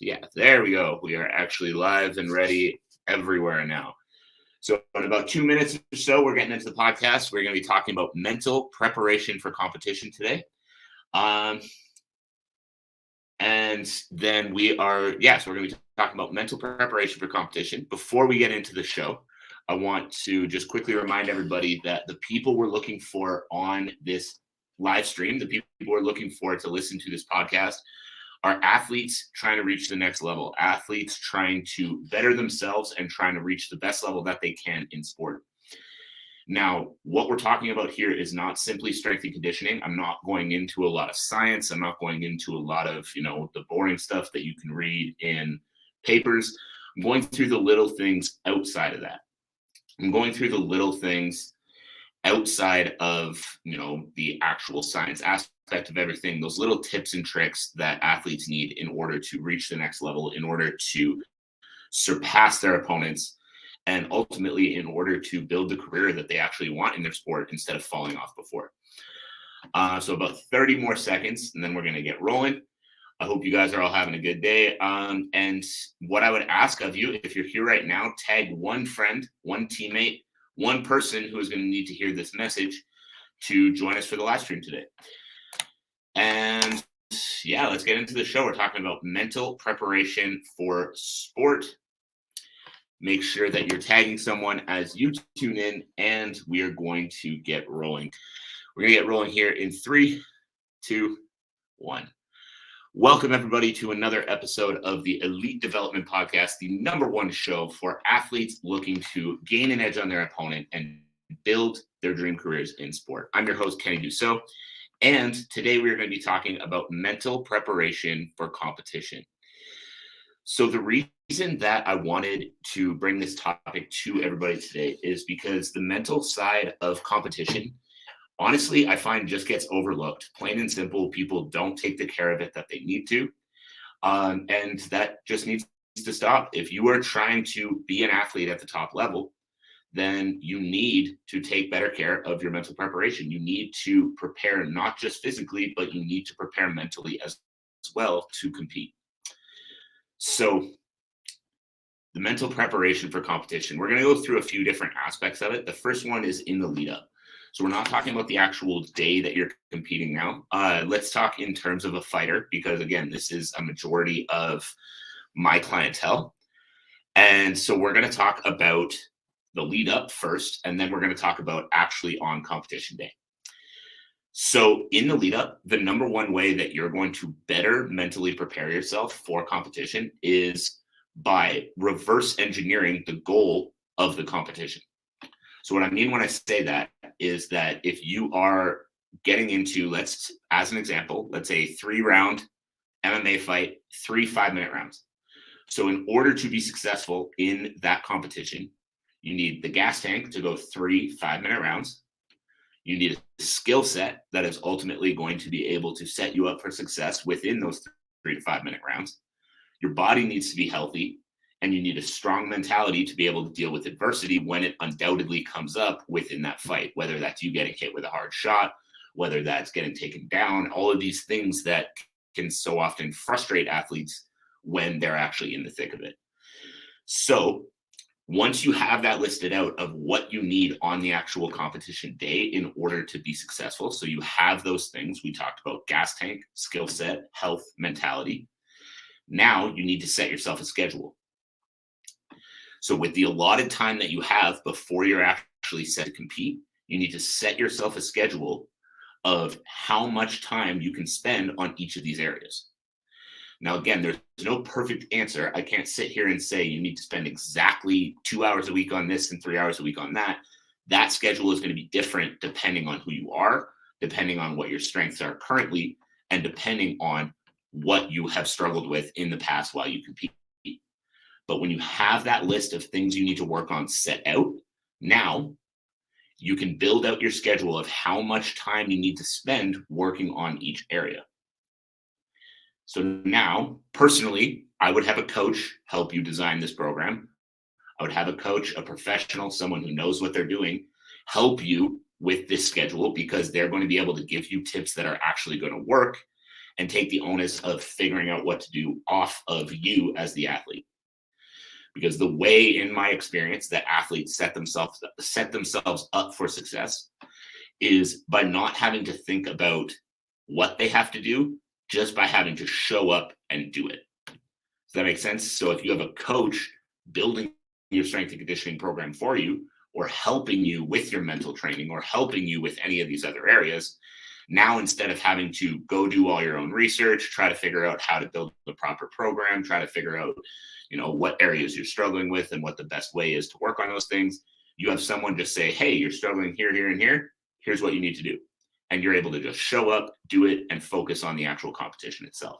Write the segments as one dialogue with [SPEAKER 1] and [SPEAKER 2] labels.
[SPEAKER 1] Yeah, there we go. We are actually live and ready everywhere now. So, in about 2 minutes or so, we're getting into the podcast. We're going to be talking about mental preparation for competition today. Um, and then so we're going to be talking about mental preparation for competition. Before we get into the show, I want to just quickly remind everybody that the people we're looking for on this live stream, the people we're looking for to listen to this podcast, are athletes trying to reach the next level, athletes trying to better themselves and trying to reach the best level that they can in sport. Now, what we're talking about here is not simply strength and conditioning. I'm not going into a lot of science. I'm not going into a lot of, the boring stuff that you can read in papers. I'm going through the little things outside of that. I'm going through the little things outside of, the actual science aspect of everything, those little tips and tricks that athletes need in order to reach the next level, in order to surpass their opponents, and ultimately in order to build the career that they actually want in their sport instead of falling off before. So about 30 more seconds, and then we're going to get rolling. I hope you guys are all having a good day. And what I would ask of you, if you're here right now, tag one friend, one teammate, one person who is going to need to hear this message to join us for the live stream today. And yeah, let's get into the show. We're talking about mental preparation for sport. Make sure that you're tagging someone as you tune in, and we are going to get rolling. We're going to get rolling here in 3, 2, 1. Welcome, everybody, to another episode of the Elite Development Podcast, the #1 show for athletes looking to gain an edge on their opponent and build their dream careers in sport. I'm your host, Kenny Dusseault, and today we're going to be talking about mental preparation for competition. So the reason that I wanted to bring this topic to everybody today is because the mental side of competition, honestly, I find just gets overlooked. Plain and simple, people don't take the care of it that they need to. And that just needs to stop. If you are trying to be an athlete at the top level, then you need to take better care of your mental preparation. You need to prepare not just physically, but you need to prepare mentally as well to compete. So the mental preparation for competition, we're going to go through a few different aspects of it. The first one is in the lead up. So we're not talking about the actual day that you're competing now. Let's talk in terms of a fighter, because again, this is a majority of my clientele. And so we're going to talk about the lead up first, and then we're going to talk about actually on competition day. So in the lead up, the #1 way that you're going to better mentally prepare yourself for competition is by reverse engineering the goal of the competition. So what I mean when I say that is that if you are getting into, as an example, let's say 3-round MMA fight, 3 5-minute rounds. So in order to be successful in that competition, you need the gas tank to go 3 5-minute rounds. You need a skill set that is ultimately going to be able to set you up for success within those 3 to 5-minute rounds. Your body needs to be healthy, and you need a strong mentality to be able to deal with adversity when it undoubtedly comes up within that fight, whether that's you getting hit with a hard shot, whether that's getting taken down, all of these things that can so often frustrate athletes when they're actually in the thick of it. So once you have that listed out of what you need on the actual competition day in order to be successful, so you have those things, we talked about gas tank, skill set, health, mentality. Now you need to set yourself a schedule. So with the allotted time that you have before you're actually set to compete, you need to set yourself a schedule of how much time you can spend on each of these areas. Now, again, there's no perfect answer. I can't sit here and say you need to spend exactly 2 hours a week on this and 3 hours a week on that. That schedule is going to be different depending on who you are, depending on what your strengths are currently, and depending on what you have struggled with in the past while you compete. But when you have that list of things you need to work on set out, now you can build out your schedule of how much time you need to spend working on each area. So now, personally, I would have a coach help you design this program. I would have a coach, a professional, someone who knows what they're doing, help you with this schedule, because they're going to be able to give you tips that are actually going to work. and take the onus of figuring out what to do off of you as the athlete. Because the way, in my experience, that athletes set themselves up for success is by not having to think about what they have to do, just by having to show up and do it. Does that make sense? So if you have a coach building your strength and conditioning program for you, or helping you with your mental training, or helping you with any of these other areas, now instead of having to go do all your own research, try to figure out how to build the proper program, try to figure out, what areas you're struggling with and what the best way is to work on those things, you have someone just say, hey, you're struggling here, here, and here. Here's what you need to do. And you're able to just show up, do it, and focus on the actual competition itself.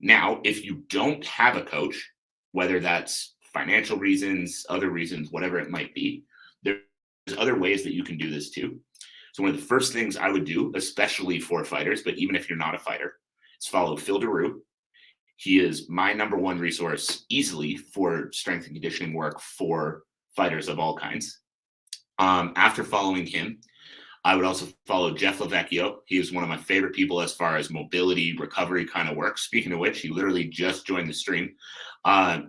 [SPEAKER 1] Now, if you don't have a coach, whether that's financial reasons, other reasons, whatever it might be, there's other ways that you can do this too. So one of the first things I would do, especially for fighters, but even if you're not a fighter, is follow Phil DeRue. He is my number one resource easily for strength and conditioning work for fighters of all kinds. After following him, I would also follow Jeff Lavecchio. He is one of my favorite people as far as mobility, recovery kind of work. Speaking of which, he literally just joined the stream.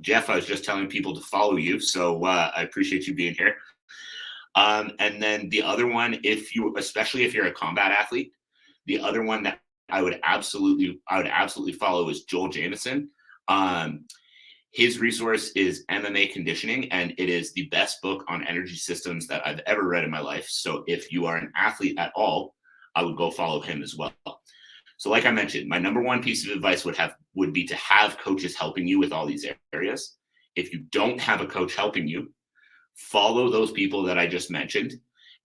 [SPEAKER 1] Jeff, I was just telling people to follow you, so I appreciate you being here. And then the other one, especially if you're a combat athlete, the other one that I would absolutely follow is Joel Jamieson. His resource is MMA Conditioning, and it is the best book on energy systems that I've ever read in my life. So if you are an athlete at all, I would go follow him as well. So like I mentioned, my number one piece of advice would be to have coaches helping you with all these areas. If you don't have a coach helping you, follow those people that I just mentioned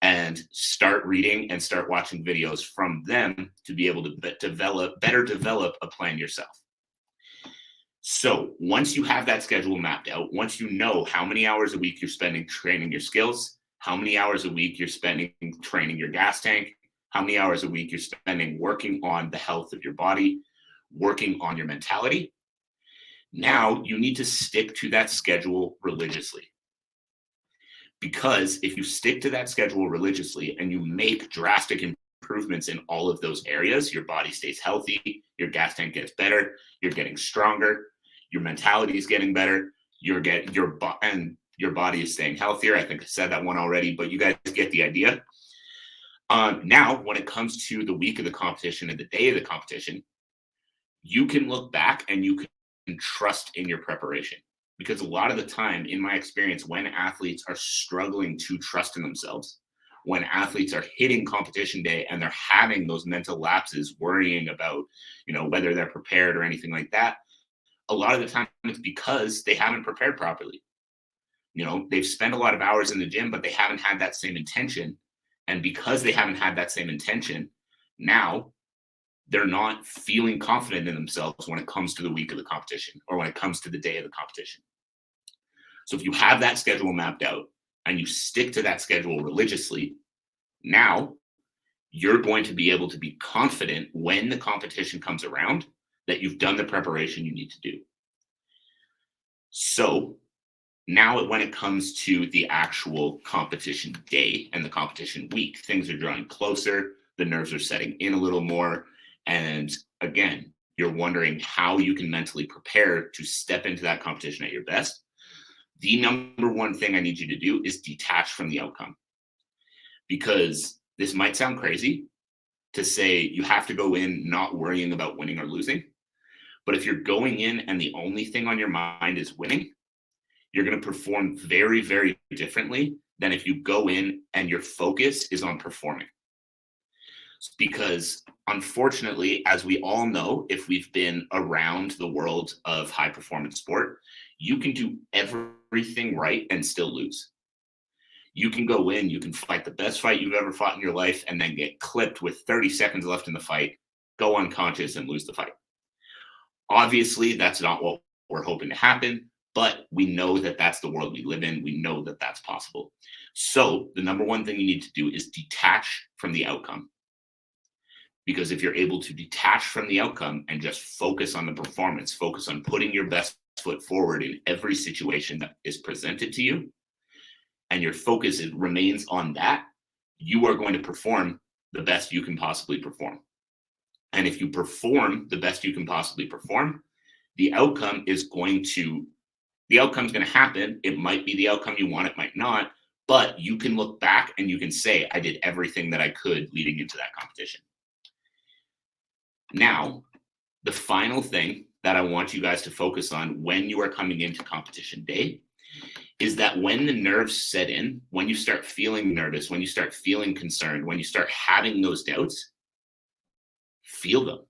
[SPEAKER 1] and start reading and start watching videos from them to be able to better develop a plan yourself. So once you have that schedule mapped out, once you know how many hours a week you're spending training your skills, how many hours a week you're spending training your gas tank, how many hours a week you're spending working on the health of your body, working on your mentality, now you need to stick to that schedule religiously. Because if you stick to that schedule religiously and you make drastic improvements in all of those areas, your body stays healthy, your gas tank gets better, you're getting stronger, your mentality is getting better, your body is staying healthier. I think I said that one already, but you guys get the idea. Now, when it comes to the week of the competition and the day of the competition, you can look back and you can trust in your preparation. Because a lot of the time, in my experience, when athletes are struggling to trust in themselves, when athletes are hitting competition day and they're having those mental lapses, worrying about, whether they're prepared or anything like that, a lot of the time it's because they haven't prepared properly. They've spent a lot of hours in the gym, but they haven't had that same intention. And because they haven't had that same intention, now they're not feeling confident in themselves when it comes to the week of the competition or when it comes to the day of the competition. So if you have that schedule mapped out and you stick to that schedule religiously, now you're going to be able to be confident when the competition comes around that you've done the preparation you need to do. So now when it comes to the actual competition day and the competition week, things are drawing closer, the nerves are setting in a little more. And again, you're wondering how you can mentally prepare to step into that competition at your best. The number one thing I need you to do is detach from the outcome. Because this might sound crazy to say you have to go in not worrying about winning or losing. But if you're going in and the only thing on your mind is winning, you're going to perform very, very differently than if you go in and your focus is on performing. Because unfortunately, as we all know, if we've been around the world of high performance sport, you can do everything right and still lose. You can go in, you can fight the best fight you've ever fought in your life and then get clipped with 30 seconds left in the fight, go unconscious and lose the fight. Obviously, that's not what we're hoping to happen, but we know that that's the world we live in. We know that that's possible. So the number one thing you need to do is detach from the outcome. Because if you're able to detach from the outcome and just focus on the performance, focus on putting your best foot forward in every situation that is presented to you, and your focus remains on that, you are going to perform the best you can possibly perform. And if you perform the best you can possibly perform, the outcome is going to the outcome's going to happen. It might be the outcome you want, it might not, but you can look back and you can say, I did everything that I could leading into that competition. Now, the final thing that I want you guys to focus on when you are coming into competition day is that when the nerves set in, when you start feeling nervous, when you start feeling concerned, when you start having those doubts, feel them.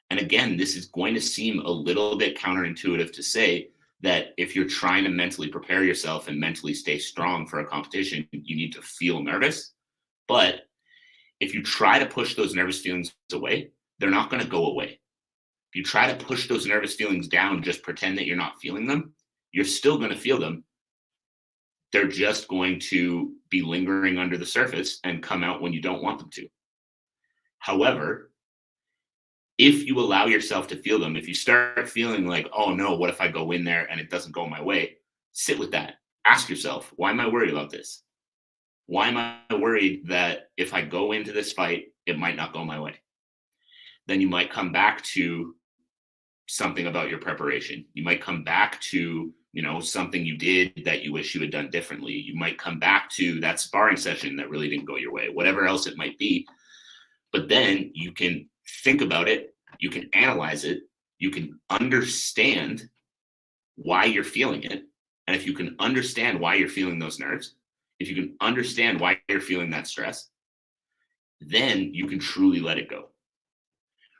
[SPEAKER 1] And again, this is going to seem a little bit counterintuitive to say that if you're trying to mentally prepare yourself and mentally stay strong for a competition, you need to feel nervous. But if you try to push those nervous feelings away, they're not going to go away. If you try to push those nervous feelings down, just pretend that you're not feeling them, you're still going to feel them. They're just going to be lingering under the surface and come out when you don't want them to. However, if you allow yourself to feel them, if you start feeling like, oh no, what if I go in there and it doesn't go my way? Sit with that. Ask yourself, why am I worried about this? Why am I worried that if I go into this fight, it might not go my way? Then you might come back to something about your preparation. You might come back to, something you did that you wish you had done differently. You might come back to that sparring session that really didn't go your way, whatever else it might be. But then you can think about it, you can analyze it, you can understand why you're feeling it. And if you can understand why you're feeling those nerves, if you can understand why you're feeling that stress, then you can truly let it go.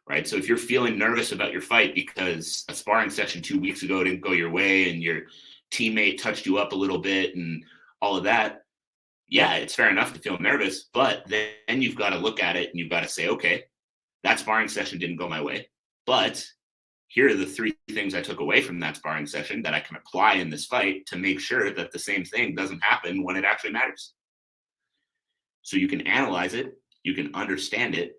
[SPEAKER 1] Right? So if you're feeling nervous about your fight because a sparring session 2 weeks ago didn't go your way and your teammate touched you up a little bit and all of that, yeah, it's fair enough to feel nervous, but then you've got to look at it and you've got to say, okay, that sparring session didn't go my way, but here are the 3 things I took away from that sparring session that I can apply in this fight to make sure that the same thing doesn't happen when it actually matters. So you can analyze it, you can understand it,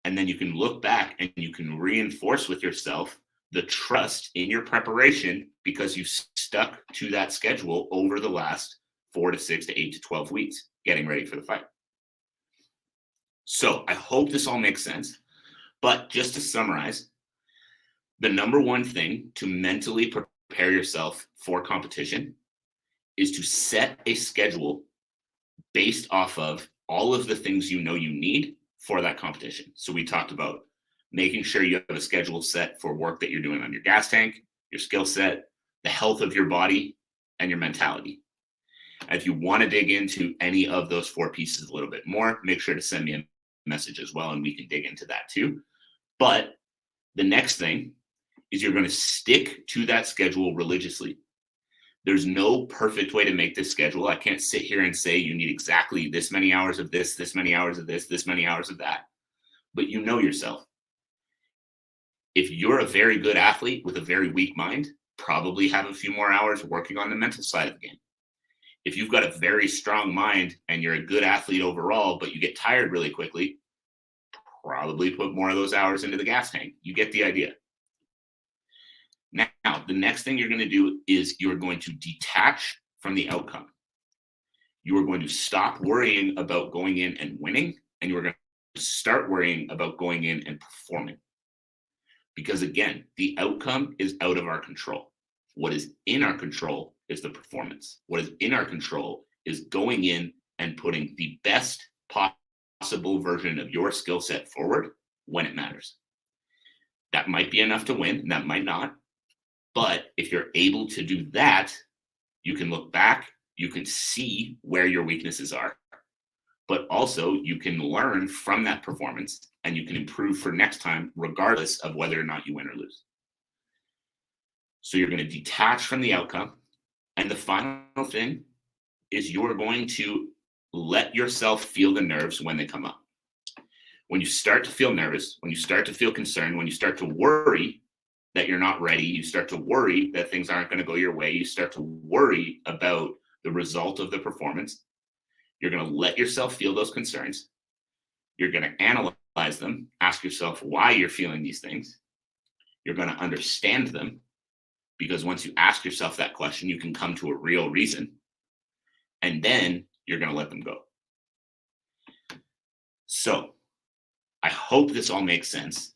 [SPEAKER 1] and then you can look back and you can reinforce with yourself the trust in your preparation because you've stuck to that schedule over the last 4 to 6 to 8 to 12 weeks getting ready for the fight. So I hope this all makes sense. But just to summarize, the number one thing to mentally prepare yourself for competition is to set a schedule based off of all of the things you know you need for that competition. So we talked about making sure you have a schedule set for work that you're doing on your gas tank, your skill set, the health of your body, and your mentality. And if you want to dig into any of those 4 pieces a little bit more, make sure to send me a message as well, and we can dig into that too. But the next thing is you're going to stick to that schedule religiously. There's no perfect way to make this schedule. I can't sit here and say you need exactly this many hours of this many hours of this many hours of that. But you know yourself. If you're a very good athlete with a very weak mind, probably have a few more hours working on the mental side of the game. If you've got a very strong mind and you're a good athlete overall, but you get tired really quickly, probably put more of those hours into the gas tank. You get the idea. Now, the next thing you're going to do is you're going to detach from the outcome. You are going to stop worrying about going in and winning, and you're going to start worrying about going in and performing. Because again, the outcome is out of our control. What is in our control is the performance. What is in our control is going in and putting the best possible version of your skill set forward when it matters. That might be enough to win, and that might not. But if you're able to do that, you can look back, you can see where your weaknesses are, but also you can learn from that performance and you can improve for next time, regardless of whether or not you win or lose. So you're going to detach from the outcome. And the final thing is you're going to let yourself feel the nerves when they come up. When you start to feel nervous, when you start to feel concerned, when you start to worry that you're not ready, you start to worry that things aren't going to go your way, you start to worry about the result of the performance, you're going to let yourself feel those concerns. You're going to analyze them, ask yourself why you're feeling these things. You're going to understand them, because once you ask yourself that question, you can come to a real reason, and then you're going to let them go. So I hope this all makes sense.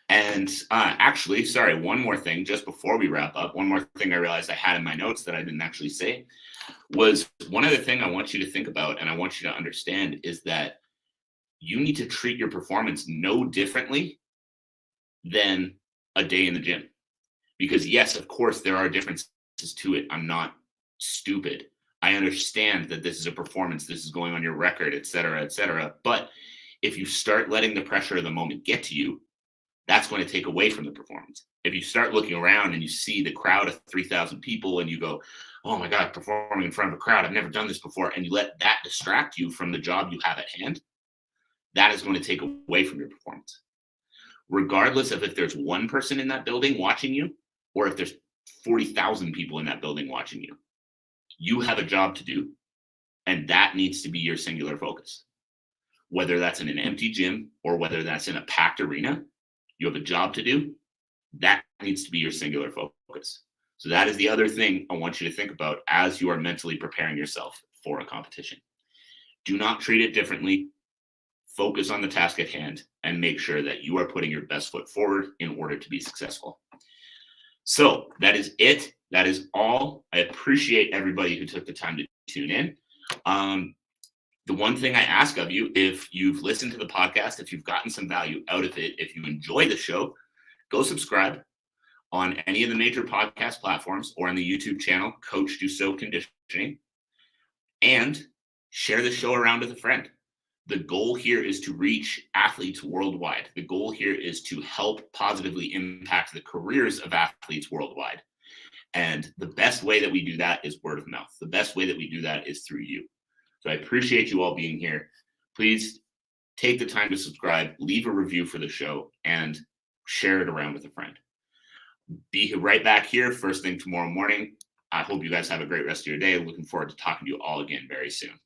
[SPEAKER 1] And actually, sorry, one more thing just before we wrap up. One more thing I realized I had in my notes that I didn't actually say was one other thing I want you to think about and I want you to understand is that you need to treat your performance no differently than a day in the gym. Because, yes, of course, there are differences to it. I'm not stupid. I understand that this is a performance, this is going on your record, et cetera, et cetera. But if you start letting the pressure of the moment get to you, that's going to take away from the performance. If you start looking around and you see the crowd of 3,000 people and you go, oh my God, performing in front of a crowd, I've never done this before, and you let that distract you from the job you have at hand, that is going to take away from your performance. Regardless of if there's one person in that building watching you or if there's 40,000 people in that building watching you, you have a job to do, and that needs to be your singular focus. Whether that's in an empty gym or whether that's in a packed arena, you have a job to do. That needs to be your singular focus. So that is the other thing I want you to think about as you are mentally preparing yourself for a competition. Do not treat it differently. Focus on the task at hand and make sure that you are putting your best foot forward in order to be successful. So that is it. That is all. I appreciate everybody who took the time to tune in. The one thing I ask of you, if you've listened to the podcast, if you've gotten some value out of it, if you enjoy the show, go subscribe on any of the major podcast platforms or on the YouTube channel, Coach Dusseault Conditioning, and share the show around with a friend. The goal here is to reach athletes worldwide. The goal here is to help positively impact the careers of athletes worldwide. And the best way that we do that is word of mouth. The best way that we do that is through you. So I appreciate you all being here. Please take the time to subscribe, leave a review for the show, and share it around with a friend. Be right back here first thing tomorrow morning. I hope you guys have a great rest of your day. Looking forward to talking to you all again very soon.